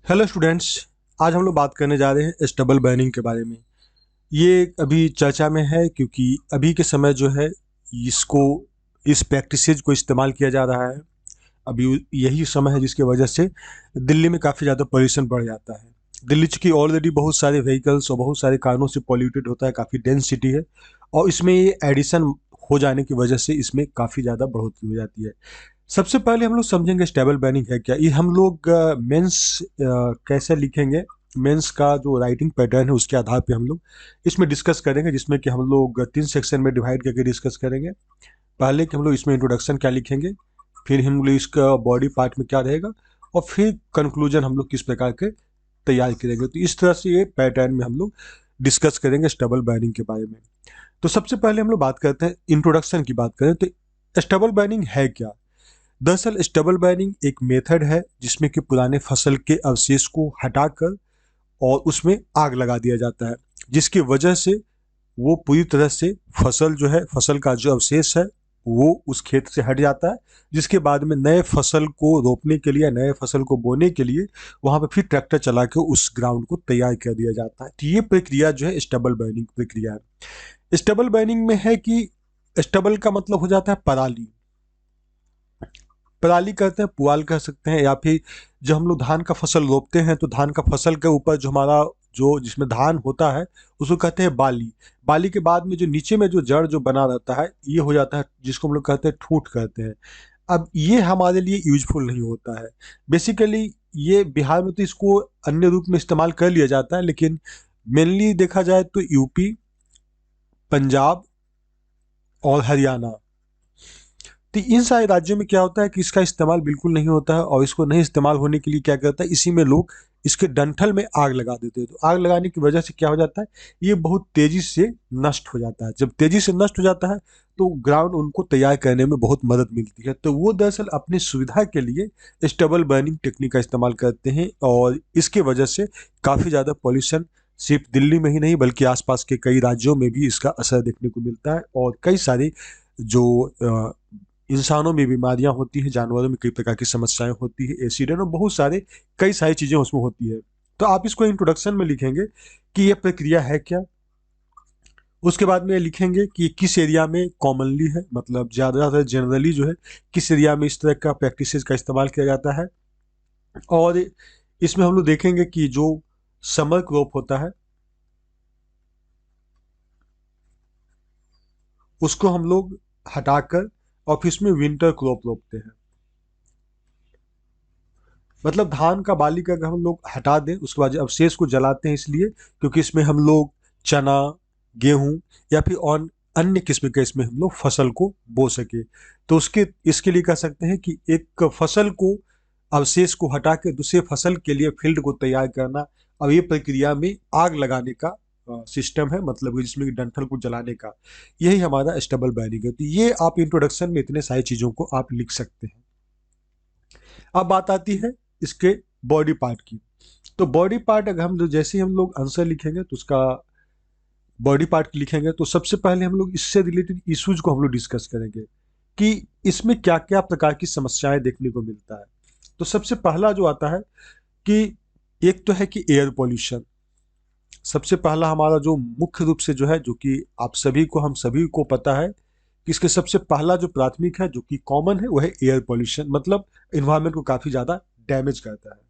Hello students. आज हम लोग बात करने जा रहे हैं स्टबल बर्निंग के बारे में। ये अभी चर्चा में है क्योंकि अभी के समय जो है इसको इस प्रैक्टिसेज को इस्तेमाल किया जा रहा है। अभी यही समय है जिसकी वजह से दिल्ली में काफ़ी ज़्यादा पॉल्यूशन बढ़ जाता है। दिल्ली चूँकि ऑलरेडी बहुत सारे व्हीकल्स और बहुत सारे कारणों से पॉल्यूटेड होता है, काफ़ी डेंस सिटी है और इसमें ये एडिशन हो जाने की वजह से इसमें काफ़ी ज़्यादा बढ़ोतरी हो जाती है। सबसे पहले हम लोग समझेंगे स्टेबल बैनिंग है क्या। ये हम लोग मेंस कैसे लिखेंगे, मेंस का जो राइटिंग पैटर्न है उसके आधार पे हम लोग इसमें डिस्कस करेंगे, जिसमें कि हम लोग 3 सेक्शन में डिवाइड करके डिस्कस करेंगे। पहले कि हम लोग इसमें इंट्रोडक्शन क्या लिखेंगे, फिर हम लोग इसका बॉडी पार्ट में क्या रहेगा और फिर कंक्लूजन हम लोग किस प्रकार के तैयार करेंगे। तो इस तरह से ये पैटर्न में हम लोग डिस्कस करेंगे स्टेबल बैनिंग के बारे में। तो सबसे पहले हम लोग बात करते हैं इंट्रोडक्शन की। बात करें तो स्टेबल बैनिंग है क्या। दरअसल स्टबल बाइंडिंग एक मेथड है जिसमें कि पुराने फसल के अवशेष को हटाकर और उसमें आग लगा दिया जाता है, जिसकी वजह से वो पूरी तरह से फसल जो है, फसल का जो अवशेष है वो उस खेत से हट जाता है। जिसके बाद में नए फसल को रोपने के लिए, नए फसल को बोने के लिए वहाँ पर फिर ट्रैक्टर चला के उस ग्राउंड को तैयार कर दिया जाता है। तो ये प्रक्रिया जो है स्टबल बाइंडिंग प्रक्रिया है। स्टबल बाइंडिंग में है कि स्टबल का मतलब हो जाता है पराली। पराली कहते हैं, पुआल कह सकते हैं, या फिर जब हम लोग धान का फसल रोपते हैं तो धान का फसल के ऊपर जो हमारा जो जिसमें धान होता है उसको कहते हैं बाली। बाली के बाद में जो नीचे में जो जड़ जो बना रहता है ये हो जाता है, जिसको हम लोग कहते हैं ठूंठ कहते हैं। अब ये हमारे लिए यूजफुल नहीं होता है। बेसिकली ये बिहार में तो इसको अन्य रूप में इस्तेमाल कर लिया जाता है, लेकिन मेनली देखा जाए तो यूपी, पंजाब और हरियाणा, तो इन सारे राज्यों में क्या होता है कि इसका इस्तेमाल बिल्कुल नहीं होता है। और इसको नहीं इस्तेमाल होने के लिए क्या करता है, इसी में लोग इसके डंठल में आग लगा देते हैं। तो आग लगाने की वजह से क्या हो जाता है, ये बहुत तेजी से नष्ट हो जाता है। जब तेजी से नष्ट हो जाता है तो ग्राउंड उनको तैयार करने में बहुत मदद मिलती है। तो वो दरअसल अपनी सुविधा के लिए स्टबल बर्निंग टेक्निक का इस्तेमाल करते हैं और इसके वजह से काफ़ी ज़्यादा पॉल्यूशन सिर्फ दिल्ली में ही नहीं बल्कि आसपास के कई राज्यों में भी इसका असर देखने को मिलता है। और कई सारी जो इंसानों में बीमारियां होती हैं, जानवरों में कई प्रकार की समस्याएं होती है, एक्सीडेंट और बहुत सारे कई सारी चीज़ें उसमें होती है। तो आप इसको इंट्रोडक्शन में लिखेंगे कि ये प्रक्रिया है क्या। उसके बाद में लिखेंगे कि किस एरिया में कॉमनली है, मतलब ज़्यादातर जनरली जो है किस एरिया में इस तरह का प्रैक्टिसेस का इस्तेमाल किया जाता है। और इसमें हम लोग देखेंगे कि जो समर क्रॉप होता है उसको हम लोग हटाकर और फिर उसमें विंटर क्रॉप रोपते हैं। मतलब धान का बाली का अगर हम लोग हटा दें उसके बाद अवशेष को जलाते हैं, इसलिए क्योंकि इसमें हम लोग चना, गेहूं या फिर और अन्य किस्म के इसमें हम लोग फसल को बो सके। तो उसके इसके लिए कह सकते हैं कि एक फसल को अवशेष को हटा के दूसरे फसल के लिए फील्ड को तैयार करना। अब ये प्रक्रिया में आग लगाने का सिस्टम है, मतलब जिसमें डंठल को जलाने का, यही हमारा स्टबल बाइंडिंग है। तो ये आप इंट्रोडक्शन में इतने सारी चीज़ों को आप लिख सकते हैं। अब बात आती है इसके बॉडी पार्ट की। तो बॉडी पार्ट अगर हम जैसे ही हम लोग आंसर लिखेंगे तो उसका बॉडी पार्ट लिखेंगे तो सबसे पहले हम लोग इससे रिलेटेड इश्यूज को हम लोग डिस्कस करेंगे कि इसमें क्या क्या प्रकार की समस्याएं देखने को मिलता है। तो सबसे पहला जो आता है कि एक तो है कि एयर पॉल्यूशन। सबसे पहला हमारा जो मुख्य रूप से जो है, जो कि आप सभी को, हम सभी को पता है कि इसके सबसे पहला जो प्राथमिक है जो कि कॉमन है वो है एयर पॉल्यूशन। मतलब इन्वायरमेंट को काफ़ी ज़्यादा डैमेज करता है।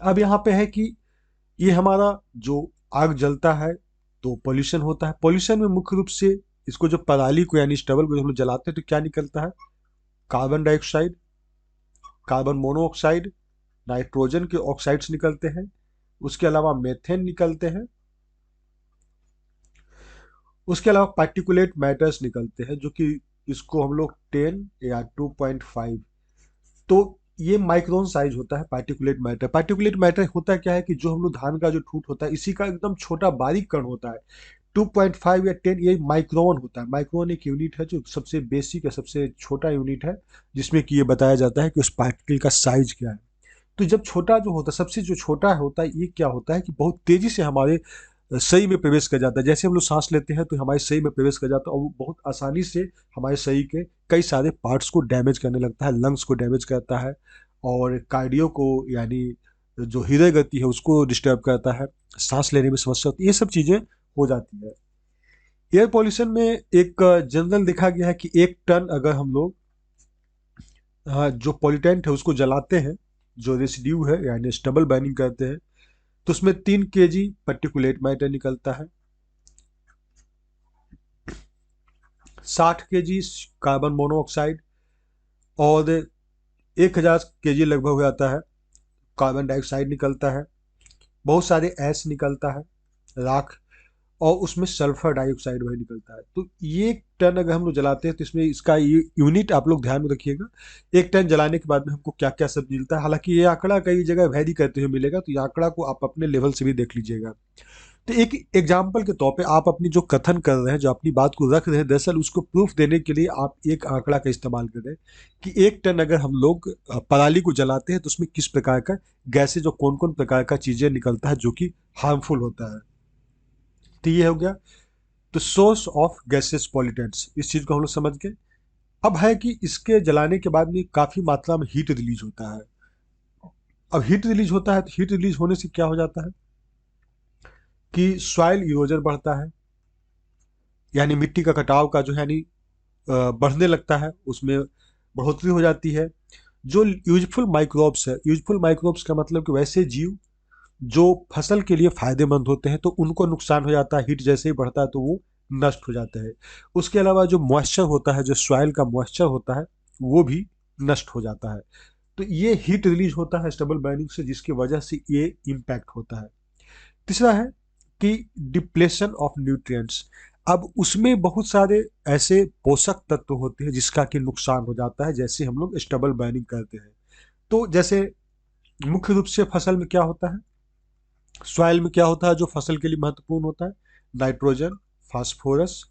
अब यहाँ पे है कि ये हमारा जो आग जलता है तो पॉल्यूशन होता है। पॉल्यूशन में मुख्य रूप से इसको जो पराली को यानी स्टबल को जब हम लोग जलाते हैं तो क्या निकलता है, carbon dioxide, carbon monoxide, nitrogen के ऑक्साइड्स निकलते हैं। उसके अलावा मेथेन निकलते हैं। उसके अलावा पार्टिकुलेट मैटर्स निकलते हैं जो कि इसको हम लोग 10 या 2.5, तो ये माइक्रोन साइज होता है पार्टिकुलेट मैटर। पार्टिकुलेट मैटर होता क्या है कि जो हम लोग धान का जो ठूंठ होता है इसी का एकदम छोटा बारीक कण होता है। 2.5 या 10 ये माइक्रोन होता है। माइक्रोन एक यूनिट है जो सबसे बेसिक या सबसे छोटा यूनिट है, जिसमें कि ये बताया जाता है कि उस पार्टिकल का साइज क्या है। तो जब छोटा जो होता है, सबसे जो छोटा होता है, ये क्या होता है कि बहुत तेजी से हमारे शरीर में प्रवेश कर जाता है। जैसे हम लोग सांस लेते हैं तो हमारे शरीर में प्रवेश कर जाता है और वो बहुत आसानी से हमारे शरीर के कई सारे पार्ट्स को डैमेज करने लगता है। लंग्स को डैमेज करता है और कार्डियो को यानी जो हृदय गति है उसको डिस्टर्ब करता है, सांस लेने में समस्या होती है, ये सब चीज़ें हो जाती है। एयर पॉल्यूशन में एक जनरल देखा गया है कि 1 टन अगर हम लोग जो पॉल्यूटेंट है उसको जलाते हैं, जो रेसिड्यू है यानी स्टबल बर्निंग करते हैं, तो उसमें 3 kg पर्टिकुलेट मैटर निकलता है, 60 kg कार्बन मोनोऑक्साइड और 1000 kg लगभग हो जाता है कार्बन डाइऑक्साइड निकलता है, बहुत सारे ऐश निकलता है, राख, और उसमें सल्फर डाइऑक्साइड वही निकलता है। तो ये 1 टन अगर हम लोग जलाते हैं तो इसमें इसका ये यूनिट आप लोग ध्यान में रखिएगा, 1 टन जलाने के बाद में हमको क्या क्या सब मिलता है। हालांकि ये आंकड़ा कई जगह वैरी करते हुए मिलेगा, तो ये आंकड़ा को आप अपने लेवल से भी देख लीजिएगा। तो एक एग्जाम्पल के तौर पे आप अपनी जो कथन कर रहे हैं, जो अपनी बात को रख रहे हैं, दरअसल उसको प्रूफ देने के लिए आप एक आंकड़ा का इस्तेमाल करें कि 1 टन अगर हम लोग पराली को जलाते हैं तो उसमें किस प्रकार का गैसेज और कौन कौन प्रकार का चीजें निकलता है जो कि हार्मफुल होता है। तो ये हो गया तो सोर्स ऑफ गैसेस पॉल्यूटेंट्स, इस चीज को हम लोग समझ गए। अब है कि इसके जलाने के बाद में काफी मात्रा में हीट रिलीज होता है। अब हीट रिलीज होता है तो हीट रिलीज होने से क्या हो जाता है कि सॉइल इरोजन बढ़ता है, यानी मिट्टी का कटाव का जो है यानी बढ़ने लगता है, उसमें बढ़ोतरी हो जाती है। जो यूजफुल माइक्रोब्स है, यूजफुल माइक्रोब्स का मतलब कि वैसे जीव जो फसल के लिए फायदेमंद होते हैं, तो उनको नुकसान हो जाता है, हीट जैसे ही बढ़ता है तो वो नष्ट हो जाते हैं। उसके अलावा जो मॉइस्चर होता है, जो सॉइल का मॉइस्चर होता है, वो भी नष्ट हो जाता है। तो ये हीट रिलीज होता है स्टबल बर्निंग से, जिसकी वजह से ये इम्पैक्ट होता है। तीसरा है कि डिप्लेशन ऑफ न्यूट्रिएंट्स। अब उसमें बहुत सारे ऐसे पोषक तत्व होते हैं जिसका कि नुकसान हो जाता है, जैसे हम लोग स्टबल बर्निंग करते हैं। तो जैसे मुख्य रूप से फसल में क्या होता है, सॉइल में क्या होता है जो फसल के लिए महत्वपूर्ण होता है, नाइट्रोजन, फास्फोरस,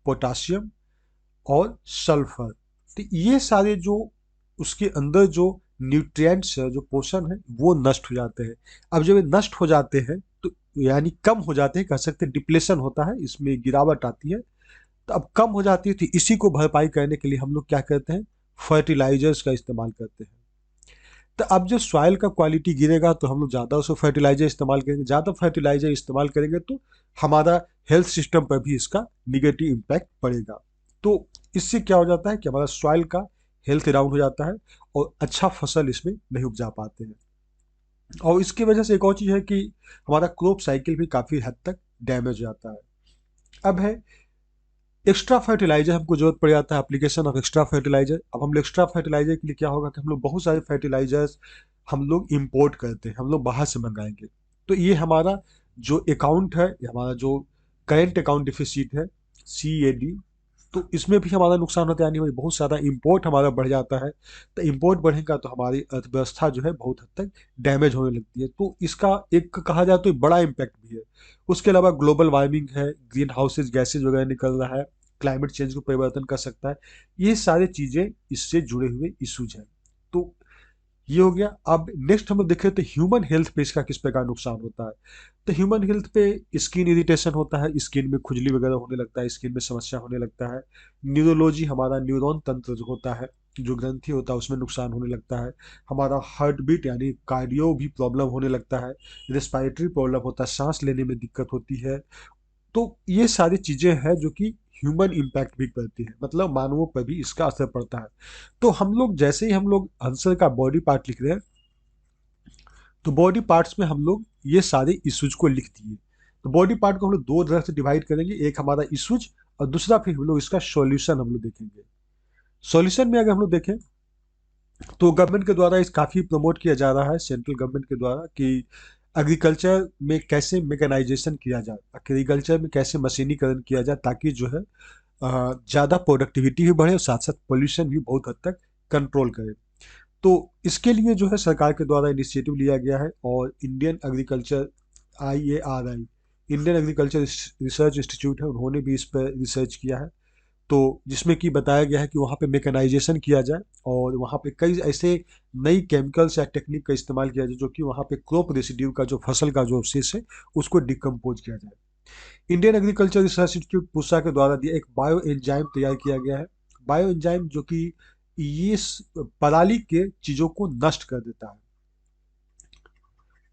पोटासियम और सल्फर। तो ये सारे जो उसके अंदर जो न्यूट्रिएंट्स है, जो पोषण है, वो नष्ट हो जाते हैं। अब जब ये नष्ट हो जाते हैं तो यानी कम हो जाते हैं, कह सकते हैं डिप्लेशन होता है, इसमें गिरावट आती है। तो अब कम हो जाती है तो इसी को भरपाई करने के लिए हम लोग क्या करते हैं, फर्टिलाइजर्स का इस्तेमाल करते हैं। तो अब जब सॉइल का क्वालिटी गिरेगा तो हम लोग ज़्यादा उसको फर्टिलाइजर इस्तेमाल करेंगे, ज़्यादा फर्टिलाइजर इस्तेमाल करेंगे तो हमारा हेल्थ सिस्टम पर भी इसका निगेटिव इम्पैक्ट पड़ेगा। तो इससे क्या हो जाता है कि हमारा सॉइल का हेल्थ डाउन हो जाता है और अच्छा फसल इसमें नहीं उपजा पाते हैं। और इसकी वजह से एक और चीज़ है कि हमारा क्रॉप साइकिल भी काफ़ी हद तक डैमेज हो जाता है। अब है एक्स्ट्रा फर्टिलाइजर, हमको जरूरत पड़ जाता है, एप्लीकेशन ऑफ एक्स्ट्रा फर्टिलाइजर। अब हम लोग एक्स्ट्रा फर्टिलाइजर के लिए क्या होगा कि हम लोग बहुत सारे फर्टिलाइजर्स हम लोग इंपोर्ट करते हैं, हम लोग बाहर से मंगाएंगे। तो ये हमारा जो अकाउंट है, ये हमारा जो करेंट अकाउंट डिफिसिट है, CAD, तो इसमें भी हमारा नुकसान होता है, यानी बहुत ज़्यादा इंपोर्ट हमारा बढ़ जाता है। तो इंपोर्ट बढ़ेगा तो हमारी अर्थव्यवस्था जो है बहुत हद तक डैमेज होने लगती है। तो इसका एक कहा जाए तो बड़ा इम्पैक्ट भी है। उसके अलावा ग्लोबल वार्मिंग है, ग्रीन हाउसेज गैसेज वगैरह निकल रहा है, क्लाइमेट चेंज को परिवर्तन कर सकता है। ये सारी चीज़ें इससे जुड़े हुए इश्यूज हैं। तो ये हो गया। अब नेक्स्ट हम लोग देखें तो ह्यूमन हेल्थ पे इसका किस प्रकार नुकसान होता है। तो ह्यूमन हेल्थ पे स्किन इरिटेशन होता है, स्किन में खुजली वगैरह होने लगता है, स्किन में समस्या होने लगता है। न्यूरोलॉजी, हमारा न्यूरॉन तंत्र जो होता है, जो ग्रंथि होता है, उसमें नुकसान होने लगता है। हमारा हार्ट बीट यानी कार्डियो भी प्रॉब्लम होने लगता है। रेस्पिरेटरी प्रॉब्लम होता है, सांस लेने में दिक्कत होती है। तो ये सारी चीज़ें हैं जो कि ह्यूमन इम्पैक्ट भी करती है, मतलब मानवों पर भी इसका असर पड़ता है। तो हम लोग जैसे ही हम लोग आंसर का बॉडी पार्ट लिख रहे हैं, तो बॉडी पार्ट्स में हम लोग ये सारे इश्यूज को लिख दिए। तो बॉडी पार्ट को हम लोग दो तरह से डिवाइड करेंगे, एक हमारा इश्यूज और दूसरा फिर हम लोग इसका सॉल्यूशन हम लोग देखेंगे। सॉल्यूशन में अगर हम लोग देखें तो गवर्नमेंट के द्वारा इस काफ़ी प्रमोट किया जा रहा है, सेंट्रल गवर्नमेंट के द्वारा, कि एग्रीकल्चर में कैसे मैकेनाइजेशन किया जाए, एग्रीकल्चर में कैसे मशीनीकरण किया जाए, ताकि जो है ज़्यादा प्रोडक्टिविटी भी बढ़े और साथ साथ पोल्यूशन भी बहुत हद तक कंट्रोल करे। तो इसके लिए जो है सरकार के द्वारा इनिशिएटिव लिया गया है, और Indian agriculture, IARI, Indian agriculture research institute है, उन्होंने भी इस पर रिसर्च किया है। तो जिसमें कि बताया गया है कि वहाँ पे मैकेनाइजेशन किया जाए और वहाँ पे कई ऐसे नई केमिकल्स या टेक्निक का इस्तेमाल किया जाए जो कि वहाँ पे क्रॉप रेसिड्यू का, जो फसल का जो अवशेष है, उसको डिकम्पोज किया जाए। Indian agriculture research institute Pusa के द्वारा दिया एक बायो एंजाइम तैयार किया गया है। बायो एंजाइम जो कि ये पराली के चीज़ों को नष्ट कर देता है।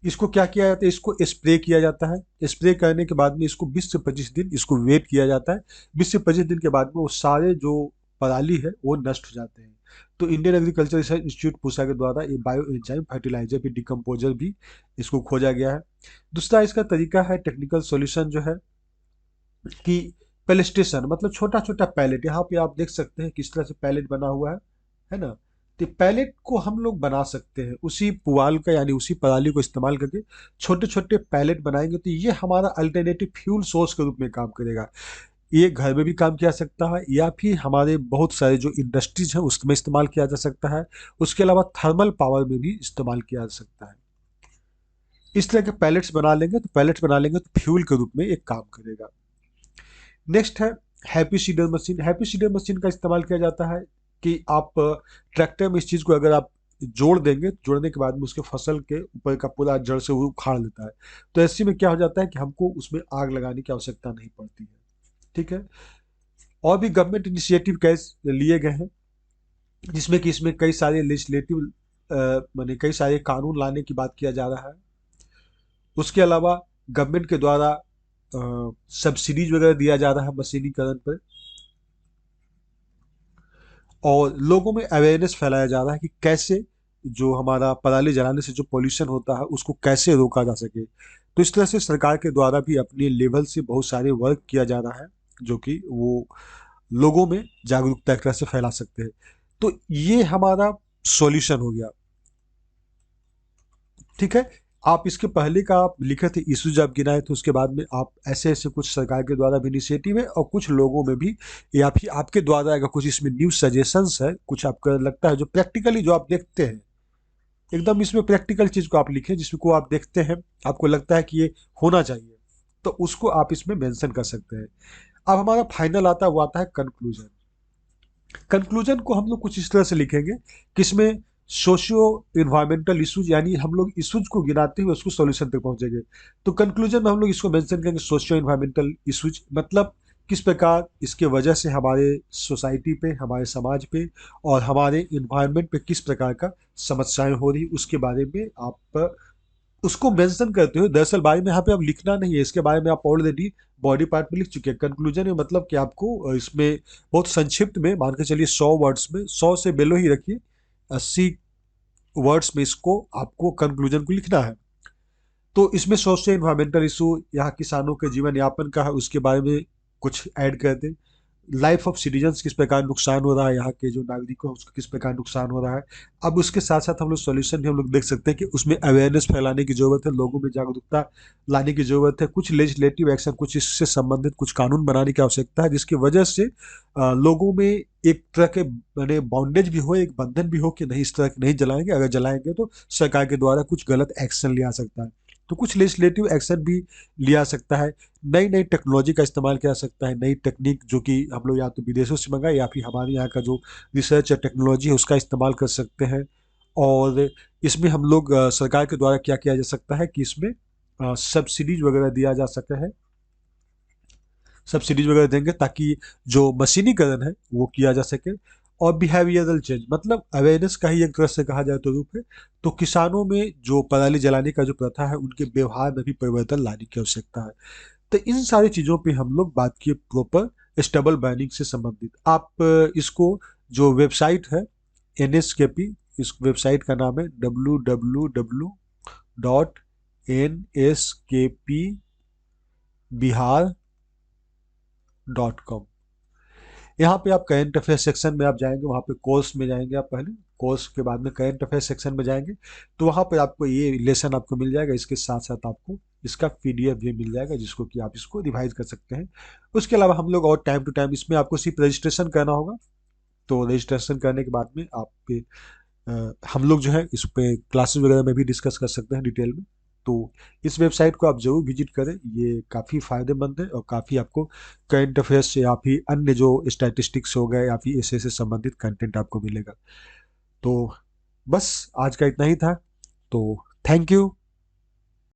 इसको क्या किया जाता है, इसको स्प्रे किया जाता है। स्प्रे करने के बाद में इसको 20 से 25 दिन इसको वेट किया जाता है। 20 से 25 दिन के बाद में वो सारे जो पराली है वो नष्ट हो जाते हैं। तो Indian agriculture research institute Pusa के द्वारा ये बायो एंजाइम फर्टिलाइजर भी डिकम्पोजर भी इसको खोजा गया है। दूसरा इसका तरीका है टेक्निकल सॉल्यूशन जो है कि पेलेस्टेशन, मतलब छोटा छोटा पैलेट, यहाँ पे आप देख सकते हैं किस तरह से पैलेट बना हुआ है ना। तो पैलेट को हम लोग बना सकते हैं उसी पुआल का, यानी उसी पराली को इस्तेमाल करके छोटे छोटे पैलेट बनाएंगे, तो ये हमारा अल्टरनेटिव फ्यूल सोर्स के रूप में काम करेगा। ये घर में भी काम किया जा सकता है, या फिर हमारे बहुत सारे जो इंडस्ट्रीज हैं उसमें इस्तेमाल किया जा सकता है। उसके अलावा थर्मल पावर में भी इस्तेमाल किया जा सकता है। इस तरह के पैलेट्स बना लेंगे, तो पैलेट्स बना लेंगे तो फ्यूल के रूप में एक काम करेगा। नेक्स्ट है happy seeder machine. Happy seeder machine का इस्तेमाल किया जाता है कि आप ट्रैक्टर में इस चीज़ को अगर आप जोड़ देंगे, जोड़ने के बाद में उसके फसल के ऊपर का पूरा जड़ से वो उखाड़ लेता है। तो ऐसे में क्या हो जाता है कि हमको उसमें आग लगाने की आवश्यकता नहीं पड़ती है। ठीक है। और भी गवर्नमेंट इनिशिएटिव कैसे लिए गए हैं, जिसमें कि इसमें कई सारे लेजिस्लेटिव माने कई सारे कानून लाने की बात किया जा रहा है। उसके अलावा गवर्नमेंट के द्वारा सब्सिडीज वगैरह दिया जा रहा है मशीनीकरण पर, और लोगों में अवेयरनेस फैलाया जा रहा है कि कैसे जो हमारा पराली जलाने से जो पोल्यूशन होता है उसको कैसे रोका जा सके। तो इस तरह से सरकार के द्वारा भी अपने लेवल से बहुत सारे वर्क किया जा रहा है, जो कि वो लोगों में जागरूकता एक तरह से फैला सकते हैं। तो ये हमारा सॉल्यूशन हो गया। ठीक है। आप इसके पहले का आप लिखे थे इश्यूज आप गिनाए थे, उसके बाद में आप ऐसे ऐसे कुछ सरकार के द्वारा भी इनिशिएटिव है और कुछ लोगों में भी, या फिर आपके द्वारा अगर कुछ इसमें न्यू सजेशंस है, कुछ आपको लगता है जो प्रैक्टिकली जो आप देखते हैं, एकदम इसमें प्रैक्टिकल चीज को आप लिखें जिसको आप देखते हैं, आपको लगता है कि ये होना चाहिए, तो उसको आप इसमें मेंशन कर सकते हैं। अब हमारा फाइनल आता है, वो आता है कंक्लूजन। कंक्लूजन को हम लोग कुछ इस तरह से लिखेंगे कि इसमें सोशियो इन्वायरमेंटल इश्यूज, यानी हम लोग इश्यूज को गिनाते हुए उसको सॉल्यूशन तक पहुंचेंगे। तो कंक्लूजन में हम लोग इसको मेंशन करेंगे सोशियो इन्वायरमेंटल इश्यूज, मतलब किस प्रकार इसके वजह से हमारे सोसाइटी पे, हमारे समाज पे और हमारे इन्वायरमेंट पे किस प्रकार का समस्याएं हो रही, उसके बारे में आप उसको मेंशन करते हो। दरअसल बारे में यहाँ पे अब लिखना नहीं है, इसके बारे में आप ऑलरेडी बॉडी पार्ट में लिख चुके हैं। कंक्लूजन में मतलब कि आपको इसमें बहुत संक्षिप्त में मान के चलिए 100 वर्ड्स में, 100 से बेलो ही रखिए, 80 वर्ड्स में इसको आपको कंक्लूजन को लिखना है। तो इसमें सोशल इन्वायरमेंटल इशू, यहाँ किसानों के जीवन यापन का है उसके बारे में कुछ ऐड कर दें। लाइफ ऑफ सिटीजन्स किस प्रकार नुकसान हो रहा है, यहाँ के जो नागरिकों उसको किस प्रकार नुकसान हो रहा है। अब उसके साथ साथ हम लोग सॉल्यूशन भी हम लोग देख सकते हैं कि उसमें अवेयरनेस फैलाने की जरूरत है, लोगों में जागरूकता लाने की जरूरत है, कुछ लेजिस्लेटिव एक्शन, कुछ इससे संबंधित कुछ कानून बनाने की आवश्यकता है, जिसकी वजह से लोगों में एक तरह के मैंने बाउंडेज भी हो, एक बंधन भी हो कि नहीं इस तरह के नहीं जलाएंगे, अगर जलाएंगे तो सरकार के द्वारा कुछ गलत एक्शन लिया सकता है। तो कुछ लेजिस्लेटिव एक्शन भी लिया सकता है। नई नई टेक्नोलॉजी का इस्तेमाल किया जा सकता है, नई टेक्निक जो कि हम लोग या तो विदेशों से मंगाए या फिर हमारे यहाँ का जो रिसर्च या टेक्नोलॉजी है उसका इस्तेमाल कर सकते हैं। और इसमें हम लोग सरकार के द्वारा क्या किया जा सकता है कि इसमें सब्सिडीज वगैरह दिया जा सके है, सब्सिडीज वगैरह देंगे ताकि जो मशीनीकरण है वो किया जा सके। और बिहेवियरल चेंज, मतलब अवेयरनेस का ही एक तरह से कहा जाए तो रूप है। तो किसानों में जो पराली जलाने का जो प्रथा है उनके व्यवहार में भी परिवर्तन लाने की आवश्यकता है। तो इन सारी चीज़ों पे हम लोग बात किए प्रॉपर स्टेबल बाइंडिंग से संबंधित। आप इसको जो वेबसाइट है NSKP, इस वेबसाइट का नाम है www.nskpbihar.com। यहाँ पे आप करंट अफेयर सेक्शन में आप जाएंगे, वहाँ पे कोर्स में जाएंगे, आप पहले कोर्स के बाद में करंट अफेयर सेक्शन में जाएंगे, तो वहाँ पर आपको ये लेसन आपको मिल जाएगा। इसके साथ साथ आपको इसका PDF भी मिल जाएगा जिसको कि आप इसको रिवाइज कर सकते हैं। उसके अलावा हम लोग और टाइम टू टाइम इसमें आपको सिर्फ रजिस्ट्रेशन करना होगा। तो रजिस्ट्रेशन करने के बाद में आप पे हम लोग जो है इस पे क्लासेस वगैरह में भी डिस्कस कर सकते हैं डिटेल में। तो इस वेबसाइट को आप जरूर विजिट करें, ये काफ़ी फ़ायदेमंद है और काफ़ी आपको करंट अफेयर्स से या फिर अन्य जो स्टैटिस्टिक्स हो गए या फिर ऐसे से संबंधित कंटेंट आपको मिलेगा। तो बस आज का इतना ही था। तो थैंक यू।